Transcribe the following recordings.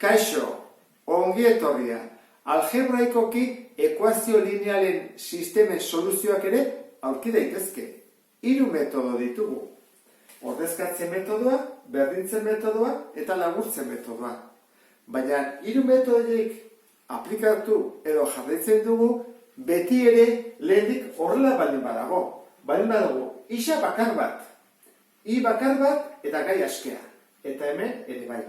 Kaixo, ongi etorria, algebraikoki ekuazio linealen sistemen soluzioak ere aurki daitezke. 3 metodo ditugu. Ordezkatze metodoa, berdintzen metodoa eta laburtzen metodoa. Baina 3 metodoik aplikatu edo jarraitzen dugu beti ere lehendik horrela baldin badago. Baldin badago, isa bakar bat, i bakar bat eta gai askea. Eta hemen ere bai.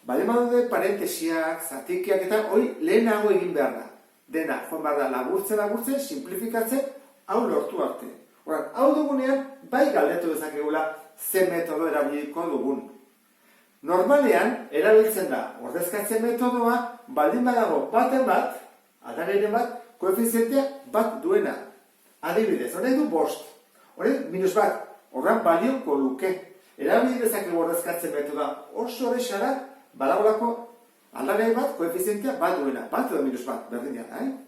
Baldin badaude parentesiak, zatikiak eta hori lehenago egin behar da. Dena, joan behar da laburtzen, simplifikatzen, hau lortu arte. Horan, hau dugunean, bai galdetu dezakegula ze metodo erabiliko dugun. Normalean, erabiltzen da, ordezkatzen metodoa, baldin badago baten bat, aldagairen bat, koefizientea bat duena. Adibidez, honek du 5, honek -1, horran balioko luke. Erabili dezakegu ordezkatzen metodoa oso errexara, badagolako aldagai bat, koefizientea bat duena, bat edo -1, berdinean,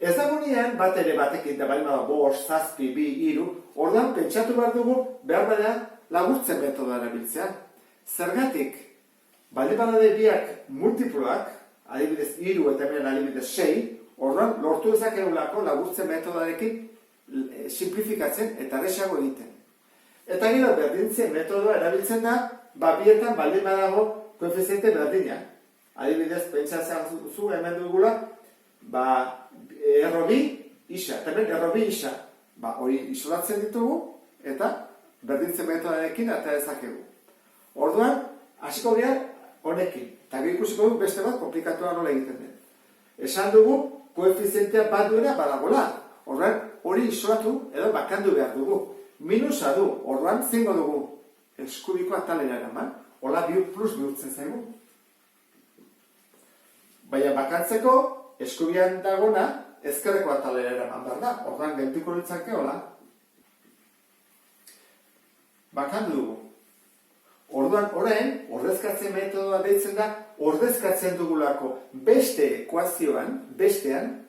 Ez dagoenean, bat ere batekin da baldin bada 5, 7, 2, 3, orduan pentsatu behar dugu, behar bada laburtzen metodoa erabiltzea. Zergatik, baldin badaude biak multiploak, adibidez 3 eta hemen adibidez 6, orduan lortu dezakegulako laburtzen metodoarekin simplifikatzen eta errazago egiten. Eta gero berdintzen metodoa erabiltzen da, bietan baldin badago koefiziente berdina. Adibidez, pentsatzen zu hemen dugula, erro 2 isa, eta hemen erro 2 isa. Hori isolatzen ditugu, eta berdintzen metodoarekin eta dezakegu. Orduan, hasiko gara honekin. Eta ikusiko dugu beste bat komplikatua nola egiten den. Esan dugu, koefizientea bat duena badagola. Orduan, hori isolatu edo bakandu behar dugu. Minusa du, orduan zengo dugu eskubiko atalera eraman. Hola plus bihurtzen zaigu. Baina bakantzeko, eskubian dagona, ezkerreko atalera eraman behar da. Orduan, geltuko litzake hola. Bakandu dugu. Orduan, orain, ordezkatzen metodoa deitzen da, ordezkatzen dugulako beste ekuazioan, bestean,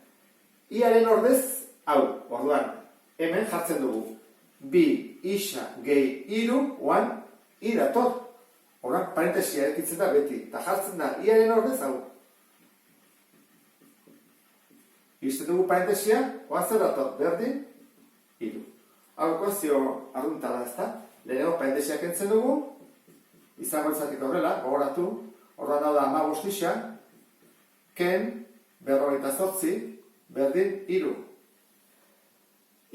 iaren ordez, hau, orduan, hemen jartzen dugu. 2 isa gehi 3, oan, i dator. Orduan, parentesia ekitzen da beti, eta jartzen da, iaren ordez, hau. Izten dugu parentesia, oan zer dator, berdin, 3. Hau ekuazio arruntala ez da, lehenengo parentesia kentzen dugu, izango izatik horrela, gogoratu, orduan hau da 15 isa, ken, 48, berdin, 3.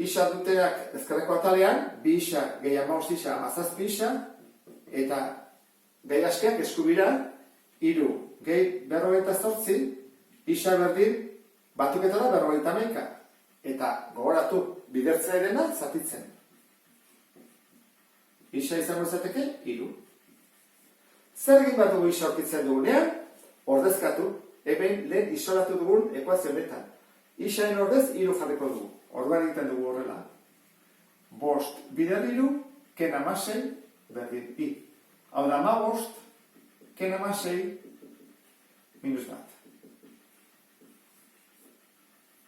Isa duteak ezkerreko atalean, 2 isa gehi 15 isa, 17 isa, eta gehi askeak eskubira, 3 gehi 48, isa berdin, batuketara 51. Eta gogoratu, bidertzea edena, zatitzen. Isa izango izateke, 3. Zer egin bat dugu isa aurkitzen dugunean? Ordezkatu, hemen lehen isolatu dugun ekuazio honetan. Isaen ordez 3 jarriko dugu. Orduan egiten dugu horrela. 5 bider 3, ken 16, berdin i. Hau da 15, ken 16, -1.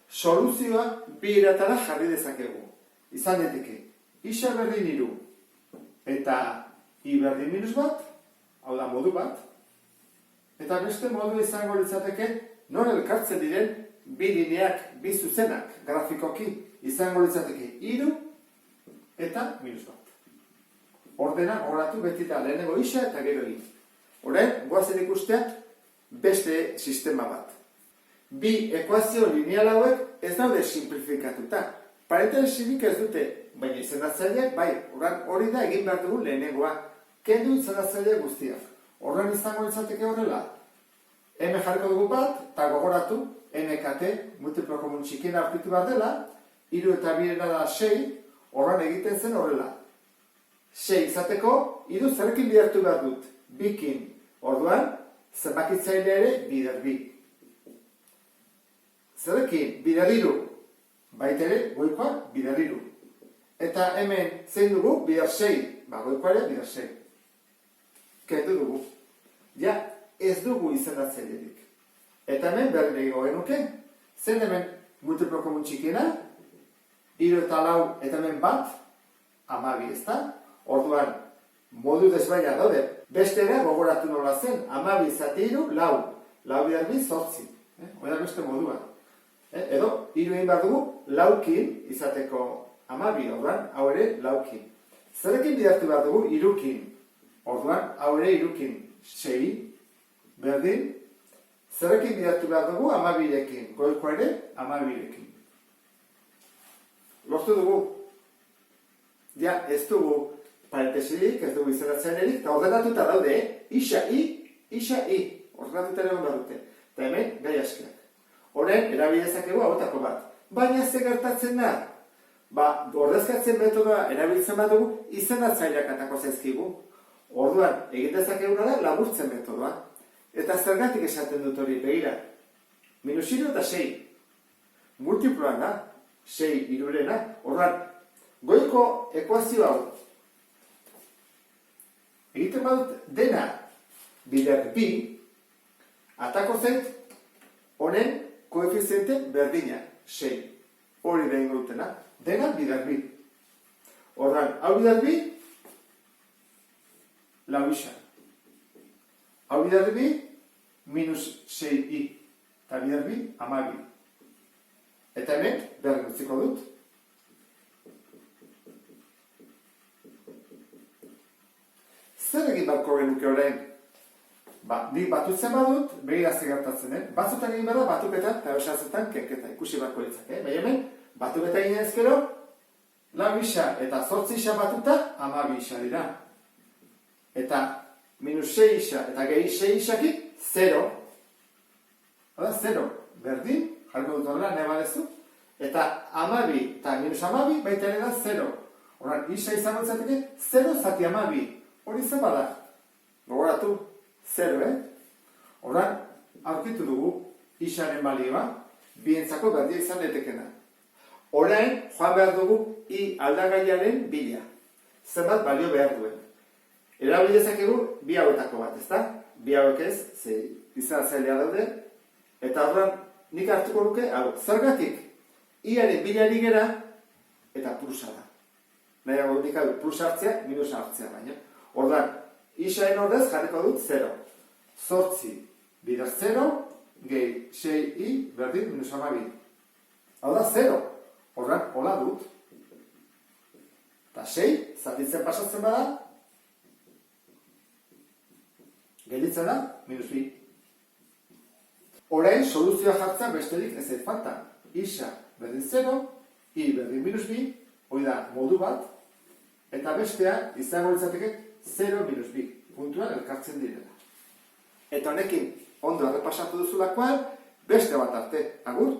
Soluzioa bi eratara jarri dezakegu. Izan daiteke, isa berdin 3, eta i berdin -1, hau da modu bat, eta beste modu izango litzateke non elkartzen diren bi lineak, bi zuzenak, grafikoki, izango litzateke 3 eta -1. Ordena horatu beti da lehenengo isa eta gero i. Orain, goazen ikustea beste sistema bat. Bi ekuazio lineal hauek ez daude simplifikatuta. Parentesirik ez dute, baina izendatzaileak bai, hori da egin behar dugu lehenengoa. Kendu izendatzaile guztiak. Horren izango litzateke horrela. Hemen jarriko dugu bat, eta gogoratu, MKT, multiplo komun txikiena aurkitu bat dela, 3 eta 2 da 6, horren egiten zen horrela. 6 izateko, 3 zerrekin bidertu behar dut, bikin. Orduan, zenbakitzaile ere bider 2. Zerrekin, bider 3, baitere, goikoak bider 3. Eta hemen zein dugu, bider 6, goikoa ere bider 6. Kendu dugu. Ja, ez dugu izendatzailerik. Eta hemen berdin egingo genuke, zen hemen multiplo komun txikiena, 3 eta 4 eta hemen 1, 12, ez da? Orduan, modu desbaina daude. Bestera gogoratu nola zen, 12 zati 3, 4. 4 bidar 2, 8. Hori da beste modua. Edo, 3 egin behar dugu, 4kin izateko 12, orduan, hau ere 4kin. Zerekin bidartu behar dugu, 3kin. Orduan, hau ere 3kin. 6, berdin. Zerekin bidartu behar dugu, 12rekin. Goikoa ere, 12rekin. Lortu dugu. Ja, ez dugu parentesirik, ez dugu izeratzeanerik, eta ordenatuta daude, isa, i. Ordenatuta ere onda dute. Eta hemen, gai askiak. Horen, erabilezakegu hauetako bat. Baina ze gertatzen da? Ordezkatzen metodoa erabiltzen badugu, izenatzaileak atako zaizkigu. Orduan, egin dezakeguna da laburtzen metodoa. Eta zergatik esaten dut hori, begira. -3 eta 6. Multiploan da, 6 irurena. Orduan, goiko ekuazio hau. Egiten badut dena bider bi, atako zait honen koefiziente berdina, 6. Hori da ingo dutena, dena bider bi. Orduan, hau bider bi, lau isa. Hau bider bi, -6i. Eta bider bi, 12. Eta hemen, berdin utziko dut. Zer egin barko genuke orain? Nik batutzen badut, begira gertatzen, batzutan egin bada, batuketan eta besatzetan kenketa, ikusi barko ditzak. Baina hemen, batuketa egin ezkero, 4 isa eta 8 isa batuta, 12 isa dira. Eta -6 isa eta gehi 6 isakik, 0. Hora, 0. Berdin, jarko dut horrela, nahi badezu. Eta 12 eta -12 baita ere da 0. Hora, isa izango izateke, 0 zati 12. Hori zen bada. Gogoratu, 0, Horan, aurkitu dugu isaren balioa, bientzako berdia izan datekena. Orain, joan behar dugu i aldagaiaren bila. Zenbat balio behar duen. Erabilezakegu bi hauetako bat, ezta? Bi hauek ez, ze izanatzailea daude. Eta horren, nik hartuko nuke, hau, zergatik, iaren bilari gera, eta plusa da. Nahiago nik hau, plus hartzea, minus hartzea baina. Ordan, isaren ordez jarriko dut 0. 8 bider 0, gehi 6i berdin -12. Hau da 0. Ordan, hola dut. Eta 6, zatitzen pasatzen bada, gelditzen da, -2. Orain, soluzioa jartzen besterik ez ez falta. Isa berdin 0, i berdin -2, hori da modu bat, eta bestea izango litzateke 0-2 puntuan elkartzen direla. Eta honekin ondo errepasatu duzulakoan, beste bat arte. Agur!